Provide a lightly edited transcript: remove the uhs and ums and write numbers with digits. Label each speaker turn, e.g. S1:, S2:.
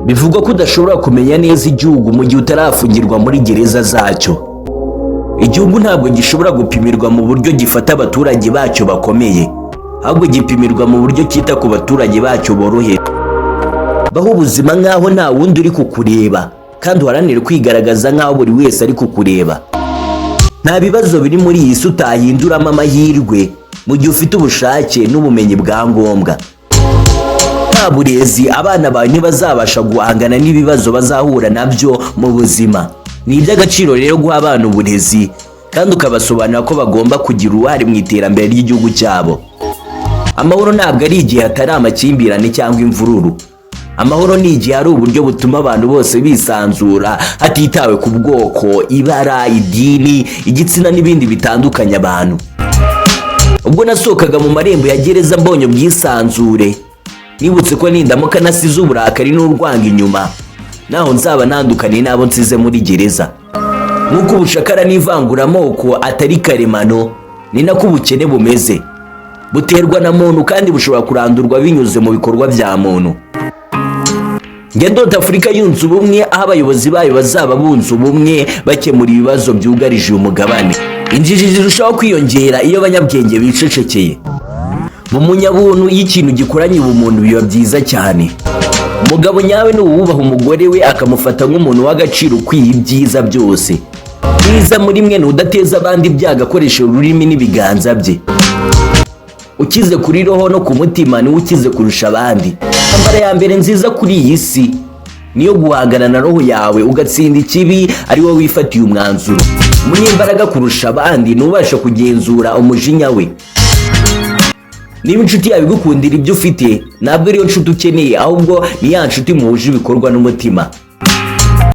S1: Bivugwa ko udashobora kumenya neza igihugu mu gihe utarafungirwa muri gereza zacyo. Igihugu ntabwo gishobora gupimirwa mu buryo gifata abaturage bacyo bakomeye, ahubwo gipimirwa mu buryo cyita ku baturage bacyo boroheje. Baho ubuzima nk'aho nta wundi uri kukureba, kandi uharanire kwigaragaza nk'aho buri wese ari kukureba. Nta bibazo biri muri iyi si utahinduramo amahirwe mu gihe ufite ubushake n'ubumenyi bwa ngombwa. Nta burezi abana bawe ntibazabasha guhangana n'ibibazo bazahura nabyo mu buzima. Ni iby'agaciro rero guha abana uburezi kandi ukabasobanurira ko bagomba kugira uruhare mu iterambere ry'igihugu cyabo. Amahoro ntabwo ari igihe hatari amakimbirane cyangwa imvururu. Amahoro ni igihe hari uburyo butuma abantu bose bisanzura hatitawe ku bwoko, ibara, idini, igitsina n'ibindi bitandukanye abantu. Ubwo nasohokaga mu marembo ya gereza mbonye ubwisanzure, nibutse ko nindamuka nasize uburakari n'urwanga inyuma, naho nzaba ntandukaniye n'abo nsize muri gereza. Nk'uko ubushakara n'ivanguramoko atari karemano, ni nako ubukene bumeze. Buterwa na muntu kandi bushobora kurandurwa binyuze mu bikorwa bya muntu. Ndota Afurika yunze ubumwe, aho abayobozi bayo bazaba bunze ubumwe bakemura ibibazo byugarije uyu mugabane. Injiji zirushaho kwiyongera iyo abanyabwenge bicecekeye. Mu munyabuntu iyo ikintu gikoranye ubumuntu biba byiza cyane. Umugabo nyawe ni uwubaha umugore we akamufata nk'umuntu w'agaciro ukwiye ibyiza byose. Mwiza muri mwe ni udateza abandi ibyago akoresheje ururimi n'ibiganza bye. Ukize kuri roho no ku mutima ni ukize kurusha abandi. Ambara ya mbere nziza kuri iyi si niyo guhangana na roho yawe ugatsinda ikibi, ari wowe wifatiye umwanzuro. Umunyembaraga kurusha abandi nubasha kugenzura umujinya we. Niba inshuti yawe igukundira ibyo ufite, ntabwo ariyo nshuti ukeneye, ahubwo ni ya nshuti muhuje ibikorwa n'umutima.